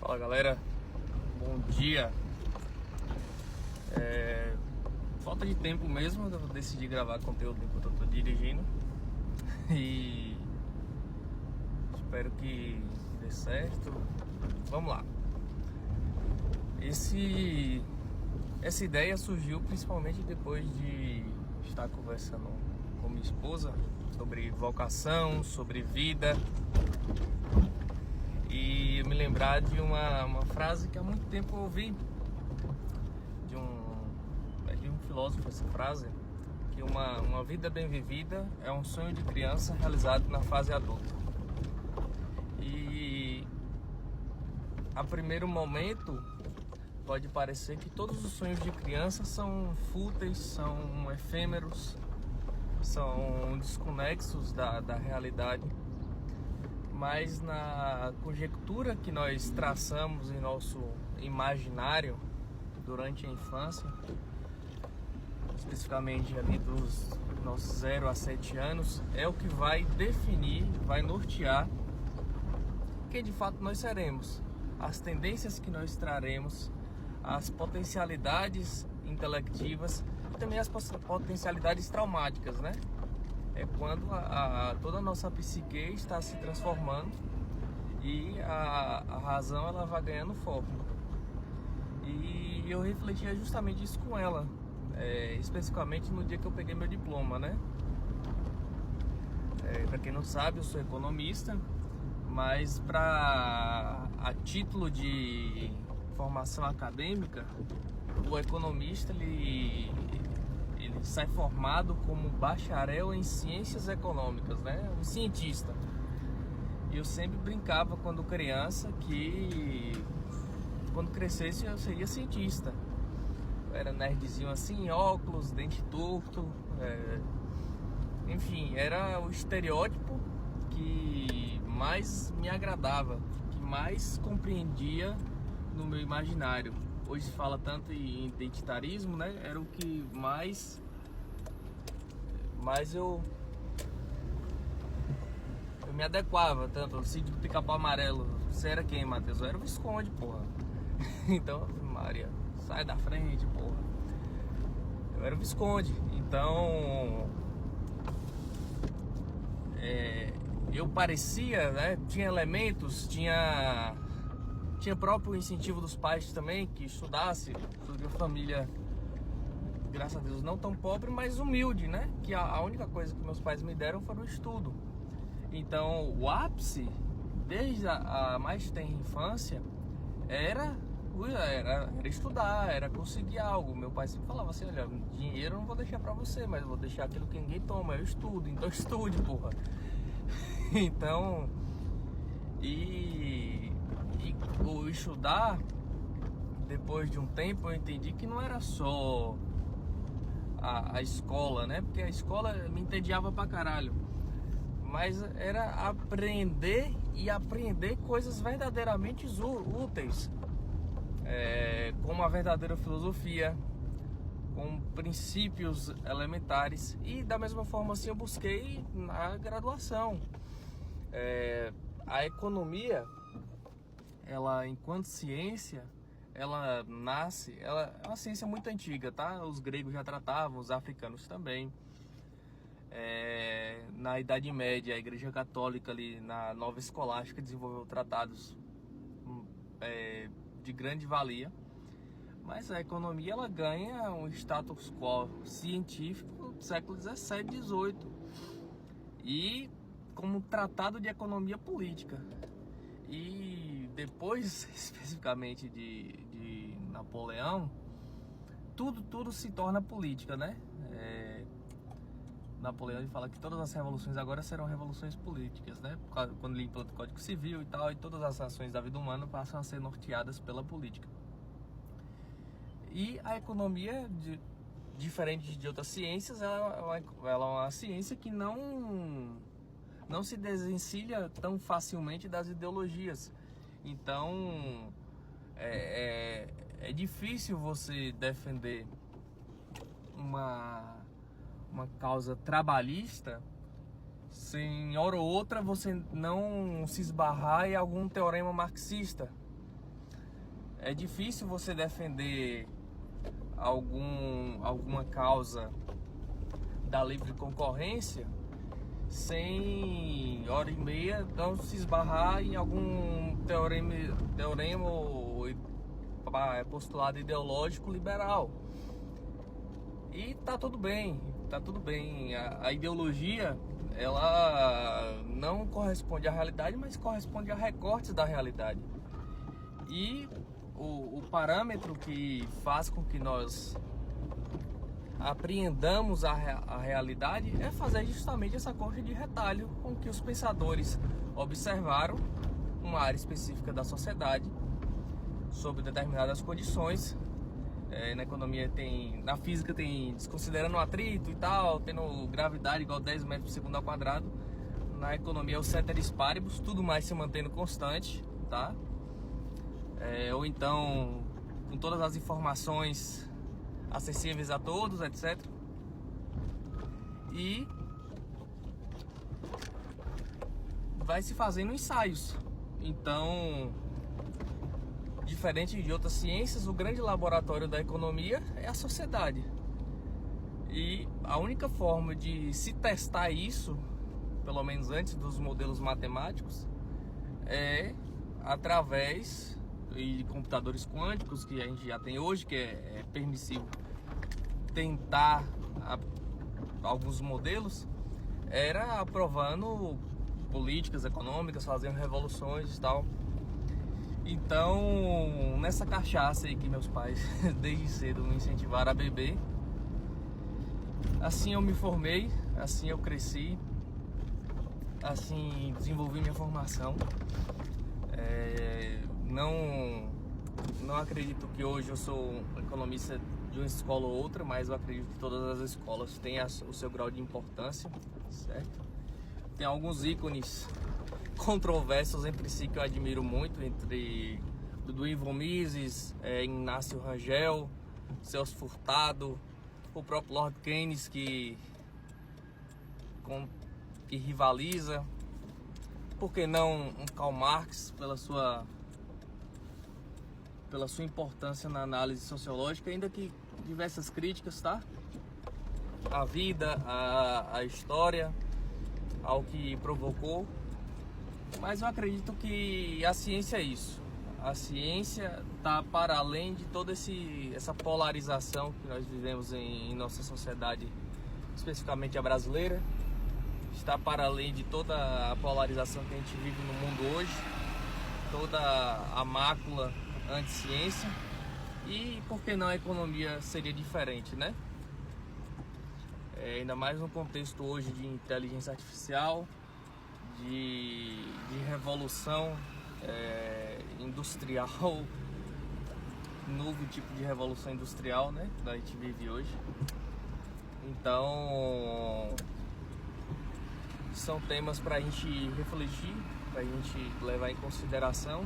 Fala galera, bom dia. Falta de tempo mesmo, eu decidi gravar conteúdo enquanto eu tô dirigindo e espero que dê certo. Vamos lá. Essa ideia surgiu principalmente depois de estar conversando com minha esposa sobre vocação, sobre vida. E eu me lembrar de uma frase que há muito tempo eu ouvi de um filósofo, essa frase, que uma vida bem vivida é um sonho de criança realizado na fase adulta. E a primeiro momento pode parecer que todos os sonhos de criança são fúteis, são efêmeros, são desconexos da realidade. Mas na conjectura que nós traçamos em nosso imaginário durante a infância, especificamente ali dos nossos 0 a 7 anos, é o que vai definir, vai nortear quem de fato nós seremos, as tendências que nós traremos, as potencialidades intelectivas e também as potencialidades traumáticas, né? É quando toda a nossa psique está se transformando e a razão ela vai ganhando foco. E eu refletia justamente isso com ela, especificamente no dia que eu peguei meu diploma, né? Para quem não sabe, eu sou economista, mas a título de formação acadêmica, o economista ele sai formado como bacharel em ciências econômicas, né? Um cientista. E eu sempre brincava quando criança que quando crescesse eu seria cientista. Eu era nerdzinho assim, óculos, dente torto, enfim, era o estereótipo que mais me agradava, que mais compreendia no meu imaginário. Hoje se fala tanto em identitarismo, né? Era o que mais eu me adequava tanto. O sítio do Pica-Pau Amarelo. Você era quem, Matheus? Eu era o Visconde, porra. Então, Maria, sai da frente, porra. Eu era o Visconde. Então, eu parecia, né? Tinha elementos, tinha próprio incentivo dos pais também que estudasse. Sou de uma família, graças a Deus, não tão pobre, mas humilde, né? Que a única coisa que meus pais me deram foi o estudo. Então, o ápice, desde a mais tenra infância, era estudar, era conseguir algo. Meu pai sempre falava assim: olha, dinheiro eu não vou deixar pra você, mas eu vou deixar aquilo que ninguém toma, eu estudo. Então estude, porra. Então, o estudar, depois de um tempo eu entendi que não era só a escola, né? Porque a escola me entediava pra caralho. Mas era aprender e aprender coisas verdadeiramente úteis, como a verdadeira filosofia, com princípios elementares. E da mesma forma assim eu busquei na graduação. A economia, ela enquanto ciência, ela é uma ciência muito antiga, tá? Os gregos já tratavam, os africanos também. Na Idade Média, a Igreja Católica ali na Nova Escolástica desenvolveu tratados de grande valia. Mas a economia ela ganha um status quo científico do século XVII, XVIII e como tratado de economia política. E depois, especificamente de Napoleão, tudo se torna política, né? Napoleão ele fala que todas as revoluções agora serão revoluções políticas, né? Quando limpa o Código Civil e tal, e todas as ações da vida humana passam a ser norteadas pela política. E a economia, diferente de outras ciências, ela é uma ciência que não se desencilha tão facilmente das ideologias. Então, é difícil você defender uma causa trabalhista sem hora ou outra você não se esbarrar em algum teorema marxista. É difícil você defender alguma causa da livre concorrência sem hora e meia não se esbarrar em algum teorema ou postulado ideológico liberal. E tá tudo bem, tá tudo bem. A ideologia, ela não corresponde à realidade, mas corresponde a recortes da realidade. E o parâmetro que faz com que nós apreendamos a realidade é fazer justamente essa coxa de retalho com que os pensadores observaram uma área específica da sociedade sob determinadas condições. Na economia na física tem, desconsiderando o atrito e tal, tendo gravidade igual a 10 metros por segundo ao quadrado. Na economia é o ceteris paribus, tudo mais se mantendo constante, tá? Ou então com todas as informações acessíveis a todos, etc. E vai se fazendo ensaios. Então, diferente de outras ciências, o grande laboratório da economia é a sociedade. E a única forma de se testar isso, pelo menos antes dos modelos matemáticos, é através de computadores quânticos que a gente já tem hoje, que é permissivo tentar alguns modelos, era aprovando políticas econômicas, fazendo revoluções e tal. Então, nessa cachaça aí que meus pais desde cedo me incentivaram a beber, assim eu me formei, assim eu cresci, assim desenvolvi minha formação. Não acredito que hoje eu sou um economista de uma escola ou outra, mas eu acredito que todas as escolas têm o seu grau de importância, certo? Tem alguns ícones controversos entre si que eu admiro muito, entre do Ivan Mises, Inácio Rangel, Celso Furtado, o próprio Lord Keynes que rivaliza. Por que não um Karl Marx pela sua importância na análise sociológica, ainda que diversas críticas, tá? A vida, a história, ao que provocou. Mas eu acredito que a ciência é isso. A ciência está para além de toda essa polarização que nós vivemos em nossa sociedade, especificamente a brasileira. Está para além de toda a polarização que a gente vive no mundo hoje, toda a mácula anti-ciência. E por que não a economia seria diferente, né? Ainda mais no contexto hoje de inteligência artificial, de revolução industrial, novo tipo de revolução industrial, né, que a gente vive hoje. Então, são temas para a gente refletir, para a gente levar em consideração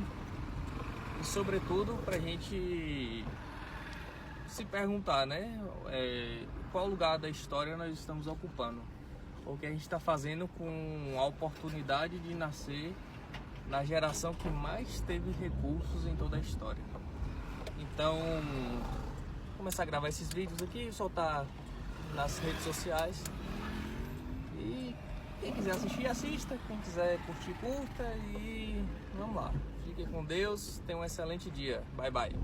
e, sobretudo, para a gente se perguntar, né, qual lugar da história nós estamos ocupando, o que a gente está fazendo com a oportunidade de nascer na geração que mais teve recursos em toda a história. Então, vou começar a gravar esses vídeos aqui, soltar nas redes sociais. E quem quiser assistir, assista. Quem quiser curtir, curta. E vamos lá. Fiquem com Deus. Tenham um excelente dia. Bye, bye.